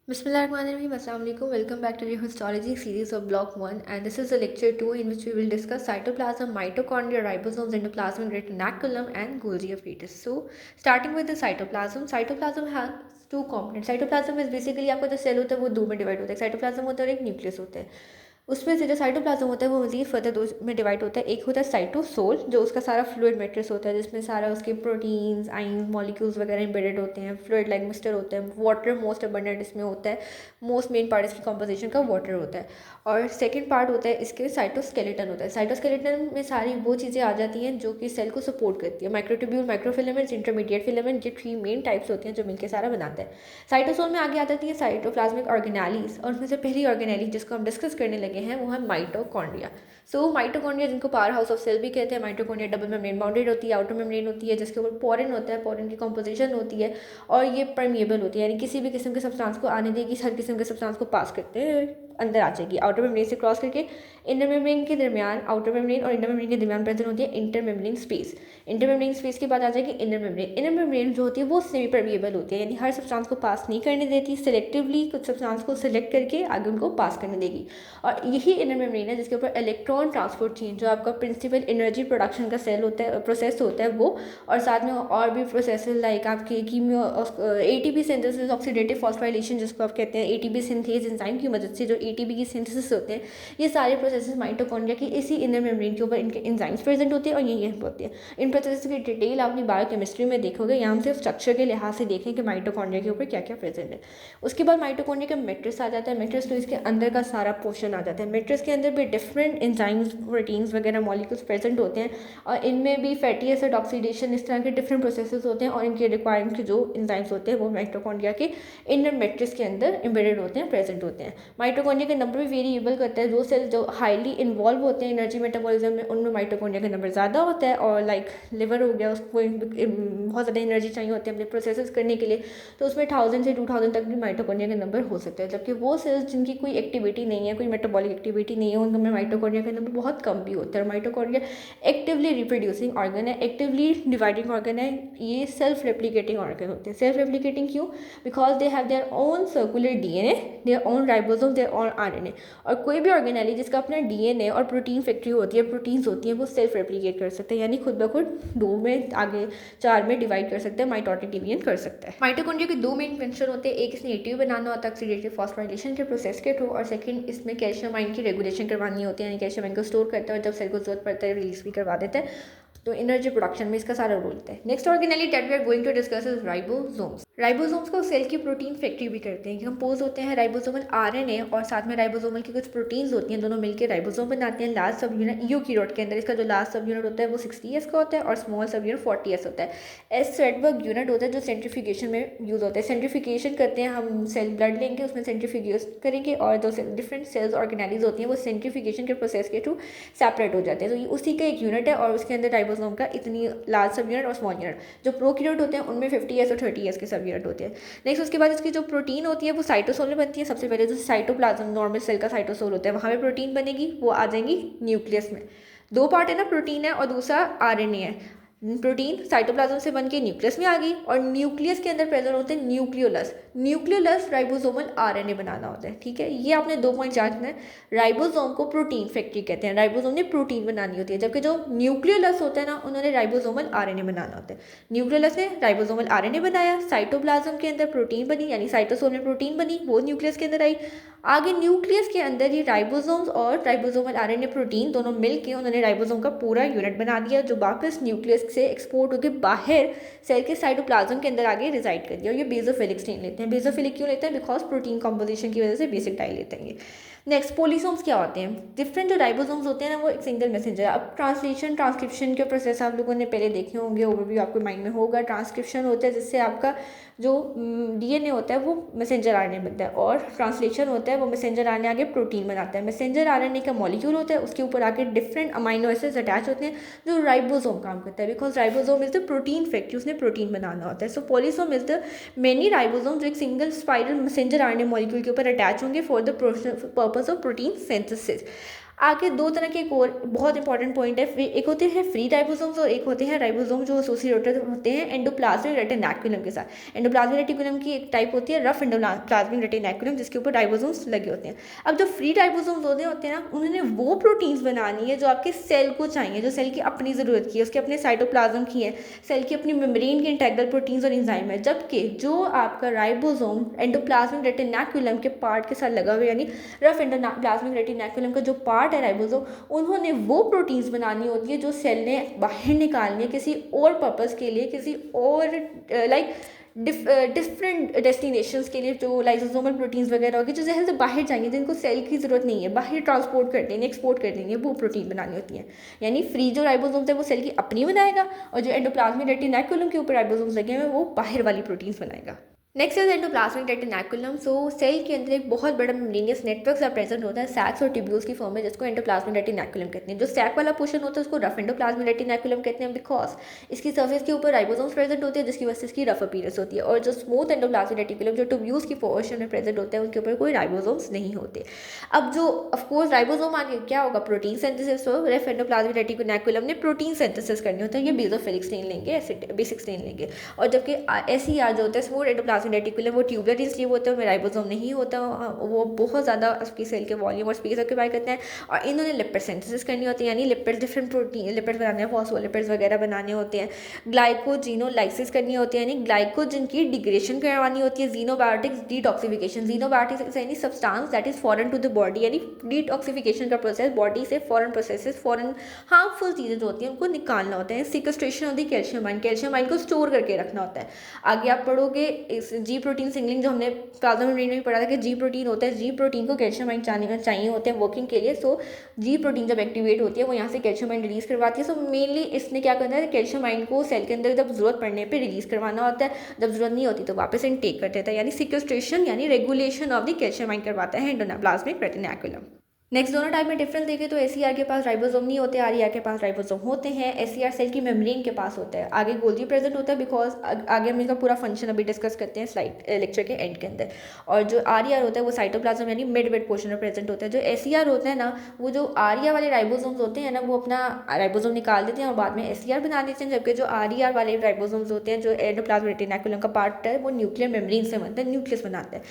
Bismillahirrahmanirrahim. Assalamu alaikum. Welcome back to the histology series of block 1, and this is the lecture 2 in which we will discuss cytoplasm, mitochondria, ribosomes, endoplasmic reticulum and Golgi of fetus. So starting with the cytoplasm has two components. Cytoplasm is basically आपका जो cell होता है वो दो में divide होता है. Cytoplasm होता है और एक न्यूक्लियस होता है. उसमें से जो साइटोप्लाज्म होता है वो मज़ीद फर्दर दो में डिवाइड होता है. एक होता है साइटोसोल जो उसका सारा फ्लूइड मैट्रिक्स होता है जिसमें सारा उसके प्रोटीन्स आइंस मॉलिक्यूल्स वगैरह एम्बेडेड होते हैं. फ्लूइड लाइक मिक्सचर होता है. वाटर मोस्ट अबंडेंट इसमें होता है. मोस्ट मेन पार्ट इसकी कॉम्पोजिशन का वाटर होता है. और सेकेंड पार्ट होता है इसके साइटोस्केलेटन होता है. साइटोस्केलेटन में सारी वो चीज़ें आ जाती हैं जो कि सेल को सपोर्ट करती है. माइक्रोट्यूब्यूल, माइक्रोफिलामेंट्स, इंटरमीडिएट फिलामेंट, ये थ्री मेन टाइप्स होती हैं जो मिलकर सारा बनाते हैं. साइटोसोल में आगे आ जाती है साइटोप्लाज्मिक ऑर्गेनेलीज और उसमें से पहली ऑर्गेनेली जिसको हम डिस्कस करने लगे हैं वो है माइटोकॉन्ड्रिया. माइटोकॉन्ड्रिया जिनको पावर हाउस ऑफ सेल भी कहते हैं. माइटोकॉन्ड्रिया डबल मेम्ब्रेन बाउंडेड होती है. आउटर मेम्ब्रेन होती है जिसके ऊपर पोरिन होता है. पोरिन की कंपोजिशन होती है और ये परमिएबल होती है, यानी किसी भी किस्म के सब्सटेंस को आने देगी. हर किस्म के सब्सटेंस को पास करते हैं अंदर आ जाएगी. आउटर मेम्ब्रेन से क्रॉस करके इनर मेम्ब्रेन के दरमियान, आउटर मेम्ब्रेन और इनर मेम्ब्रेन के दरमियान प्रेजेंट होती है inter membrane space. Inter membrane space के बाद आ जाएगी इनर मेम्ब्रेन. इनर मेम्ब्रेन जो होती है वो सेमी परमिएबल होती है, यानी हर सब्सटेंस को पास नहीं करने देती. सिलेक्टिवली कुछ सब्सटेंस को सिलेक्ट करके आगे उनको पास करने देगी. और यही इनर मेम्ब्रेन है जिसके ऊपर इलेक्ट्रॉन ट्रांसपोर्ट चेन जो आपका प्रिंसिपल एनर्जी प्रोडक्शन का सेल होता है, प्रोसेस होता है वो. और साथ में और भी प्रोसेस लाइक आपके कीमियो एटीपी सिंथेसिस, ऑक्सीडेटिव फॉस्फोराइलेशन जिसको आप कहते हैं, एटीपी सिंथेज एंजाइम की मदद से जो एटीपी की सिंथेसिस होते हैं, ये सारे प्रोसेस माइटोकॉन्ड्रिया की इसी इनर मेम्ब्रेन के ऊपर इनके एंजाइम्स प्रेजेंट होते हैं और ये होते हैं. इन प्रोसेस की डिटेल आपने बायोकेमिस्ट्री में देखोगे. यहाँ हम सिर्फ स्ट्रक्चर के लिहाज से देखें कि माइटोकॉन्ड्रिया के ऊपर क्या क्या प्रेजेंट है. उसके बाद माइटोकॉन्ड्रिया का मैट्रिक्स आ जाता है. मैट्रिक्स तो इसके अंदर का सारा पोर्शन आ जाता है. मैट्रिक्स के अंदर भी डिफरेंट एंजाइम्स, प्रोटीन्स वगैरह मॉलिक्यूल्स प्रेजेंट होते हैं और इनमें भी फैटी एसिड ऑक्सीडेशन इस तरह के डिफरेंट प्रोसेसेस होते हैं और इनके रिक्वायरमेंट के जो एंजाइम्स होते हैं वो माइटोकॉन्ड्रिया के इनर मैट्रिक्स के अंदर एम्बेडेड होते हैं, प्रेजेंट होते हैं. माइटोकॉन्ड्रिया का नंबर भी वेरिएबल करता है. जो सेल जो हाईली इन्वॉल्व होते हैं एनर्जी मेटाबॉलिज्म में उनमें माइटोकॉन्ड्रिया का नंबर ज़्यादा होता है. और लाइक लिवर हो गया, उसको बहुत ज़्यादा एनर्जी चाहिए होती है अपने प्रोसेसेस करने के लिए, तो उसमें 1000 से 2000 तक भी माइटोकॉन्ड्रिया का नंबर हो सकता है. जबकि वो सेल्स जिनकी कोई एक्टिविटी नहीं है, कोई मेटाबॉलिक एक्टिविटी नहीं है, उनमें माइटोकॉन्ड्रिया का नंबर बहुत कम भी होता है. माइटोकॉन्ड्रिया एक्टिवली रिप्रोड्यूसिंग ऑर्गन है, एक्टिवली डिवाइडिंग ऑर्गन है. ये सेल्फ रेप्लिकेटिंग ऑर्गन होते हैं. सेल्फ रेप्लिकेटिंग क्यों? Because they have their own circular DNA, their own ribosome, their own RNA. और कोई भी ऑर्गेनेली जिसका अपना डीएनए और प्रोटीन फैक्ट्री होती है, प्रोटीन्स होती हैं, वो सेल्फ रेप्लिकेट कर सकते हैं, यानी खुद ब खुद दो में आगे चार में डिवाइड कर सकते हैं, माइटोटिक डिवीजन कर सकता है. माइटोकॉन्ड्रिया के दो मेन फंक्शन होते हैं. एक इसने एटीपी बनाना होता है ऑक्सीडेटिव फॉस्फोराइलेशन के प्रोसेस के थ्रू, और सेकंड इसमें कैल्शियम आयन की रेगुलेशन करवानी होती है, यानी कैल्शियम आयन को स्टोर करता है और जब सेल को जरूरत पड़ता है रिलीज भी करवा देता है. तो एनर्जी प्रोडक्शन में इसका सारा रोल होता है. Next organelle that we are going to discuss is ribosomes. Ribosomes को सेल की प्रोटीन फैक्ट्री भी करते हैं. कंपोज होते हैं राइबोसोमल आरएनए और साथ में राइबोसोमल की कुछ प्रोटीन्स होती हैं, दोनों मिलकर राइबोसोम बनाते हैं. लास्ट सब यूनिट यूकैरियोट के अंदर इसका जो लास्ट सब यूनिट होता है वो 60s का होता है और स्मॉल सब यूनिट 40s होता है. एस रेडबर्ग यूनिट होता है जो सेंट्रीफ्यूगेशन में यूज होता है. सेंट्रीफ्यूगेशन करते हैं हम, सेल ब्लड लेंगे उसमें सेंट्रीफ्यूगेट करेंगे और जो डिफरेंट सेल्स ऑर्गेनेलीज होती हैं वो सेंट्रीफ्यूगेशन के प्रोसेस के थ्रू सेपरेट हो जाते हैं. तो ये उसी का एक यूनिट है और उसके अंदर राइबोसोम का इतनी लार्ज सब यूनिट और स्मॉल यूनिट. जो प्रोकैरियोट होते हैं उनमें 50s और 30s के सब यूनिट होते हैं. नेक्स्ट उसके बाद इसकी जो प्रोटीन होती है वो साइटोसोल में बनती है. सबसे पहले जो साइटोप्लाज्म नॉर्मल सेल का साइटोसोल होता है वहाँ पे प्रोटीन बनेगी, वो आ जाएंगी न्यूक्लियस में. दो पार्ट है ना, प्रोटीन है और दूसरा आरएनए है. प्रोटीन साइटोप्लाज्म से बन के न्यूक्लियस में आ गई और न्यूक्लियस के अंदर प्रेजेंट होते हैं न्यूक्लियोलस. न्यूक्लियोलस राइबोसोमल आरएनए बनाना होता है. ठीक है, ये आपने 2 पॉइंट याद रखना है. राइबोसोम को प्रोटीन फैक्ट्री कहते हैं. राइबोसोम ने प्रोटीन बनानी होती है, जबकि जो न्यूक्लियोलस होता है ना उन्होंने राइबोसोमल आरएनए बनाना होता है. न्यूक्लियोलस ने राइबोसोमल आरएनए बनाया, साइटोप्लाज्म के अंदर प्रोटीन बनी यानी साइटोसोल में प्रोटीन बनी, वो न्यूक्लियस के अंदर आई. आगे न्यूक्लियस के अंदर ही राइबोसोम्स और राइबोसोमल आरएनए प्रोटीन दोनों मिलके उन्होंने राइबोसोम का पूरा यूनिट बना दिया, जो वापस न्यूक्लियस से एक्सपोर्ट होकर बाहर सेल के साइटोप्लाज्म के अंदर आगे रिजाइड कर दिया. और ये बेसोफिलिक स्टेन लेते हैं. बेसोफिलिक क्यों लेते हैं? बिकॉज प्रोटीन कॉम्पोजिशन की वजह से बेसिक डाई लेते हैं ये. नेक्स्ट पोलिसोम्स क्या होते हैं? डिफरेंट जो राइबोसोम्स होते हैं ना वो एक सिंगल मैसेंजर. अब ट्रांसलेशन ट्रांसक्रिप्शन के प्रोसेस आप लोगों ने पहले देखे होंगे, ओवरव्यू आपके माइंड में होगा. ट्रांसक्रिप्शन होता है जिससे आपका जो डीएनए होता है वो मैसेंजर आरएनए बनता है और ट्रांसलेशन होता है वो मैसेंजर आरएनए आगे प्रोटीन बनाता है. मैसेंजर आरएनए का मॉलिक्यूल होता है, उसके ऊपर आके डिफरेंट अमाइनो एसिड्स अटैच होते हैं जो राइबोसोम काम करता है. Because ribosome is the protein factory, उसने प्रोटीन बनाना होता है. So polysome is the many ribosome जो एक single spiral messenger RNA molecule के ऊपर अटैच होंगे for the purpose of protein synthesis. आगे दो तरह के एक और बहुत इंपॉर्टेंट पॉइंट है, एक होते हैं फ्री राइबोसोम्स और एक होते हैं राइबोसोम जो एसोसिएटेड होते हैं एंडोप्लाज्मिक रेटिनैकुलम के साथ। एंडोप्लाज्मिक रेटिकुलम की एक टाइप होती है रफ एंडोप्लाज्मिक रेटिनैकुलम, जिसके ऊपर राइबोसोम्स लगे होते हैं। अब जो फ्री राइबोसोम्स होते हैं ना, उन्होंने वो प्रोटीन्स बनानी है जो आपके सेल को चाहिए, जो सेल की अपनी ज़रूरत की है, उसके अपने साइटोप्लाज्म की है, सेल की अपनी मेम्ब्रेन की इंटेग्रल प्रोटीन्स और एंजाइम है। जबकि जो आपका राइबोसोम एंडोप्लाज्मिक रेटिनैकुलम के पार्ट के साथ लगा हुआ, यानी रफ एंडोप्लाज्मिक रेटिनैकुलम का जो पार्ट है राइबोसोम, उन्होंने वो प्रोटीन्स बनानी होती है जो सेल ने बाहर निकालनी है किसी और पर्पस के लिए, किसी और लाइक डिफरेंट डेस्टिनेशंस के लिए, जो लाइसोसोमल प्रोटीन्स वगैरह होगी जो सेल से बाहर जाएंगे, जिनको सेल की ज़रूरत नहीं है, बाहर ट्रांसपोर्ट कर देंगे, एक्सपोर्ट कर देंगे, वो प्रोटीन बनानी होती है। यानी फ्री जो राइबोसोम्स है वो सेल की अपनी बनाएगा, और जो एंडोप्लाज्मिक रेटिनैकुलम के ऊपर राइबोसोम्स लगे हुए हैं वो बाहर वाली प्रोटीन्स बनाएगा। Next is endoplasmic retinaculum. So cell के अंदर एक बहुत बड़ा मेम्ब्रेनियस नेटवर्क सा प्रेजेंट होता है सैक्स और ट्यूब्यूल्स की फॉर्म में, जिसको एंडोप्लाज्मिक रेटिनैकुलम कहते हैं। जो सैक वाला पोर्शन होता है उसको रफ एंडोप्लाज्मिक रेटिनैकुलम कहते हैं, बिकॉज इसकी सर्फेस के ऊपर राइबोसोम्स प्रेजेंट होते हैं, जिसकी वजह से इसकी रफ अपीयरेंस होती है। और जो स्मूथ एंडोप्लाज्मिक रेटिकुलम जो ट्यूब्यूल्स की पोर्शन में प्रेजेंट होते हैं, उनके ऊपर कोई राइबोसोम्स नहीं होते। अब जो ऑफकोर्स राइबोसोम आगे क्या होगा, प्रोटीन सिंथेसिस। तो रफ एंडोप्लाज्मिक रेटिनैकुलम ने प्रोटीन सिंथेसिस करनी होता है, ये बेसोफिलिक स्टेन लेंगे, बेसिक स्टेन लेंगे। और जबकि SER जो होता है स्मूथ एंडोप्लाज्मिक रेटिकुलम, वो ट्यूबुलर इसलिए होता है, राइबोसोम नहीं होता, वो बहुत ज़्यादा उसकी सेल के वॉल्यूम और स्पेस ऑक्यूपाई करते हैं। और इन्होंने लिपिड सिंथेसिस करनी होती है, यानी लिपिड डिफरेंट प्रोटीन लिपिड बनाने हैं, फॉस्फोलिपिड्स वगैरह बनाने होते हैं। ग्लाइकोजिनोलाइसिस करनी होती है, यानी ग्लाइकोजन की डिग्रेडेशन करवानी होती है। जीनोबायोटिक्स डिटॉक्सिफिकेशन, जीनोबायोटिक्स यानी substance that is foreign to the body, यानी डिटॉक्सिफिकेशन का प्रोसेस, बॉडी से फॉरेन प्रोसेसेस, फॉरेन हार्मफुल चीज़ें जो होती हैं उनको निकालना होता है। सिक्वेस्ट्रेशन होती है कैल्शियम आयन, कैल्शियम आयन को स्टोर करके रखना होता है। आगे आप पढ़ोगे इस जी प्रोटीन सिग्नलिंग, जो हमने प्लाज्मा मेम्ब्रेन में पढ़ा था कि जी प्रोटीन होता है, जी प्रोटीन को कैल्शियम आयन चाहिए होते हैं वर्किंग के लिए। सो जी प्रोटीन जब एक्टिवेट होती है वो यहाँ से कैल्शियम आयन रिलीज करवाती है। सो मेनली इसने क्या करना है, कैल्शियम आयन को सेल के अंदर जब जरूरत पड़ने पे रिलीज करवाना होता है, जब जरूरत नहीं होती तो वापस इनटेक कर देता है, यानी सिक्वेस्ट्रेशन यानी regulation of the calcium ion करवाता है एंडोप्लाज्मिक रेटिनैकुलम। नेक्स्ट दोनों टाइप में डिफरेंस देखें तो SER के पास राइबोसोम नहीं होते, RER के पास राइबोसोम होते हैं। SER सेल की मेम्ब्रेन के पास होता है, आगे गोल्गी प्रेजेंट होता है, बिकॉज आगे हम इसका पूरा फंक्शन अभी डिस्कस करते हैं स्लाइड लेक्चर के एंड के अंदर। और जो RER होता है वो साइटोप्लाज्म यानी मिड वेट पोर्शन में प्रेजेंट होता है। जो SER होता है ना, वो जो RER वाले राइबोसोम्स होते हैं ना, वो अपना राइबोसोम निकाल देते हैं और बाद में SER बना देते हैं। जबकि जो RER वाले राइबोसोम्स होते हैं, जो एंडोप्लाज्मिक रेटिनैकुलम का पार्ट है, वो न्यूक्लियर मेम्ब्रेन से बनता है, न्यूक्लियस बनाता है।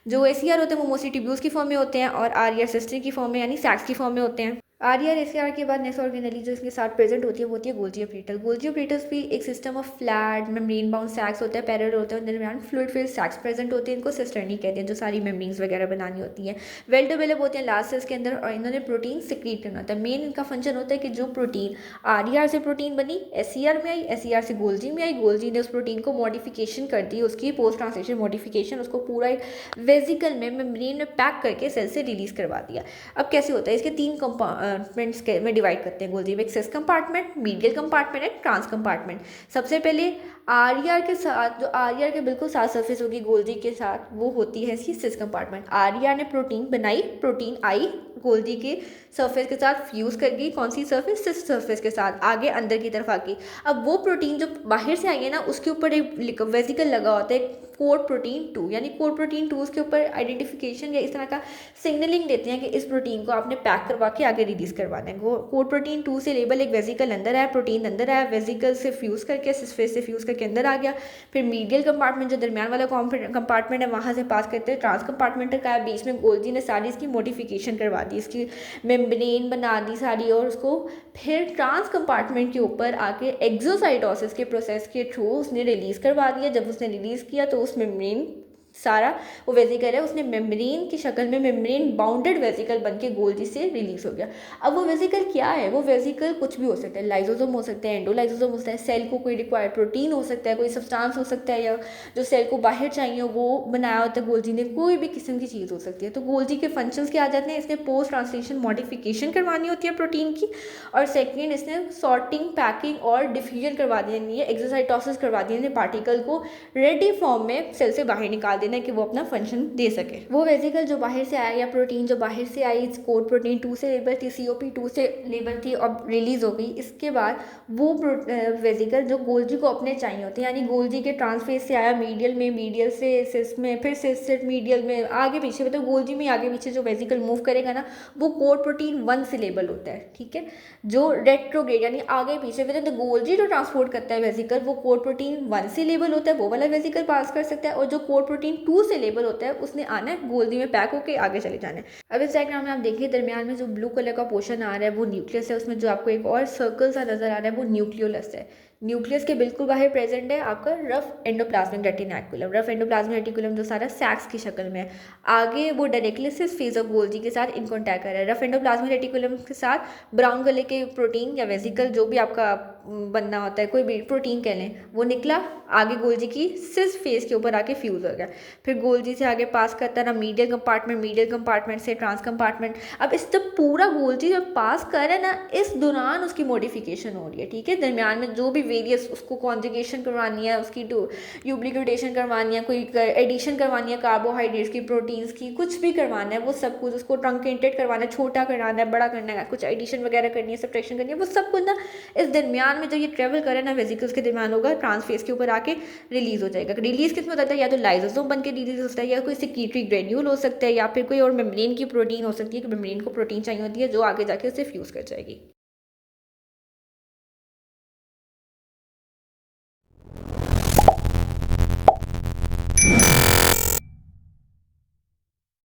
जो SER होते हैं वो मोस्टली ट्यूब्यूल्स की फॉर्म में होते हैं, और RER सिस्टर की फॉर्म में यानी सैक्स की फॉर्म में होते हैं। RER SER के बाद नेक्स्ट ऑर्गेनेली जो इसके साथ प्रेजेंट होती है वो होती है गोल्गी ऑपरेटर। गोल्गी ऑपरेटर्स भी एक system of flat membrane bound sacs होता है, पैरेलल होता है, दरमियान फ्लूइड फिल्ड सैक्स प्रेजेंट होते हैं। इनको सिस्टर्नी कहते हैं, जो सारी मेम्ब्रेन्स वगैरह बनानी होती हैं। वेल डेवलप होते हैं लास्ट सेल्स के अंदर, और इन्होंने प्रोटीन सिक्रीट करना होता है। मेन इनका फंक्शन होता है कि जो प्रोटीन RER से प्रोटीन बनी, SER में आई, SER से गोल्गी में आई, गोल्गी ने उस प्रोटीन को मॉडिफिकेशन कर दी, उसकी पोस्ट ट्रांसलेशन मॉडिफिकेशन, उसको पूरा एक वेजिकल में मेम्ब्रेन में पैक करके सेल से रिलीज करवा दिया। अब कैसे होता है, इसके 3 कंपार्टमेंट्स में डिवाइड करते हैं गोल्गी में, एक cis compartment, medial compartment and trans compartment. सबसे पहले RER के साथ, जो RER के बिल्कुल साथ सरफेस होगी गोल्गी के साथ, वो होती है इसकी सिस कंपार्टमेंट। RER ने प्रोटीन बनाई, प्रोटीन आई गोल्गी के सरफेस के साथ फ्यूज कर गई, कौन सी सरफेस, सिस सरफेस के साथ, आगे अंदर की तरफ आ गई। अब वो प्रोटीन जो बाहर से आई है ना, उसके ऊपर एक वेजिकल लगा होता है कोड प्रोटीन 2, यानी कोड प्रोटीन 2 उसके ऊपर आइडेंटिफिकेशन या इस तरह का सिग्नलिंग देते हैं कि इस प्रोटीन को आपने पैक करवा के आगे रिलीज करवाना है। कोड प्रोटीन 2 से लेबल एक वेजिकल अंदर आया, प्रोटीन अंदर आया, वेजिकल से फ्यूज करके सिस से फ्यूज करके अंदर आ गया। फिर मीडियल कंपार्टमेंट जो दरमियान वाला कंपार्टमेंट है, वहाँ से पास करते हैं ट्रांस कंपार्टमेंट का, बीच में गोल्गी ने सारी इसकी मॉडिफिकेशन करवा दी, इसकी मेम्ब्रेन बना दी सारी, और उसको फिर ट्रांस कंपार्टमेंट के ऊपर आके एक्सोसाइटोसिस के प्रोसेस के थ्रू उसने रिलीज करवा दिया। जब उसने रिलीज किया तो उस मेम्ब्रेन सारा वो वेजिकल है, उसने मेम्ब्रेन की शक्ल में मेम्ब्रेन बाउंडेड वेजिकल बन के गोल्गी से रिलीज हो गया। अब वो वेजिकल क्या है, वो वेजिकल कुछ भी हो सकता है, लाइजोसोम हो सकता है, एंडोलाइजोसोम हो सकता है, सेल को कोई रिक्वायर्ड प्रोटीन हो सकता है, कोई सब्सटेंस हो सकता है, या जो सेल को बाहर चाहिए वो बनाया होता है गोल्गी ने, कोई भी किस्म की चीज़ हो सकती है। तो गोल्गी के फंक्शंस क्या आ जाते हैं, इसने पोस्ट ट्रांसलेशन मॉडिफिकेशन करवानी होती है प्रोटीन की, और सेकेंड इसने सॉर्टिंग, पैकिंग और डिफ्यूजन करवा देनी है, एक्सोसाइटोसिस करवा देनी है, पार्टिकल को रेडी फॉर्म में सेल से बाहर निकाल देना देना है कि वो अपना फंक्शन दे सके। वो वेसिकल जो बाहर से आया या प्रोटीन जो बाहर से आई कोड प्रोटीन 2 से लेबल थी, COP2 से लेबल थी और रिलीज हो गई, इसके बाद वो वेसिकल जो गोल्जी को अपने चाहिए होते हैं, यानी गोल्जी के ट्रांसफेज से आया मीडियल में, मीडियल से सिस में, फिर सिस से मीडियल में, आगे पीछे, मतलब गोल्जी में आगे पीछे जो वेसिकल मूव करेगा ना, वो कोड प्रोटीन 1 से लेबल होता है, ठीक है। जो रेट्रोग्रेड यानी आगे पीछे विद इन द गोल्जी जो ट्रांसपोर्ट करता है वेसिकल, वो कोड प्रोटीन 1 से लेबल होता है, वो वाला वेसिकल पास कर सकता है। और जो कोड प्रोटीन 2 से लेबल होता है उसने आना है गोल्जी में पैक होकर आगे चले जाना है। अब इस डायग्राम में आप देखिए दरमियान में जो ब्लू कलर का पोर्शन आ रहा है वो न्यूक्लियस है, उसमें जो आपको एक और सर्कल सा नजर आ रहा है वो न्यूक्लियोलस है। न्यूक्लियस के बिल्कुल बाहर प्रेजेंट है आपका rough endoplasmic retinaculum. Rough endoplasmic reticulum जो सारा सैक्स की शक्ल में है, आगे वो डायरेक्टली फेज ऑफ गोल्जी के साथ इन कॉन्टैक्ट कर रहा है। रफ एंडोप्लाज्मिक रेटिकुलम के साथ ब्राउन कलर के प्रोटीन या वेसिकल जो भी आपका बनना होता है, कोई भी प्रोटीन कह लें, वो निकला आगे गोल्जी की सिस फेस के ऊपर आके फ्यूज हो गया। फिर गोल्जी से आगे पास करता रहा मीडियल कंपार्टमेंट से ट्रांस कंपार्टमेंट। अब इस जब पूरा गोल्जी जब पास कर रहा है ना, इस दौरान उसकी मॉडिफिकेशन हो रही है, ठीक है। दरमियान में जो भी वेरियस उसको कॉन्जुगेशन करवानी है, उसकी यूप्लिकेटेशन करवानी है, कोई एडिशन करवानी है कार्बोहाइड्रेट्स की, प्रोटीन्स की, कुछ भी करवाना है वो सब कुछ, उसको ट्रंकेटेड करवाना है, छोटा कराना है, बड़ा करना है, कुछ एडिशन वगैरह करनी है, सब्ट्रैक्शन करनी है, वो सब कुछ ना इस दरमियान में जो ये ट्रेवल करे ना वेसिकल्स के दरमियान होगा, ट्रांसफेस के ऊपर आके रिलीज हो जाएगा। रिलीज किस में होता है, या तो लाइजोसोम बन के रिलीज होता है, या कोई सिक्रीटरी ग्रेन्यूल हो सकता है, या फिर कोई और मेम्ब्रेन की प्रोटीन हो सकती है कि मेम्ब्रेन को प्रोटीन चाहिए होती है जो आगे जाके उसे फ्यूज कर जाएगी।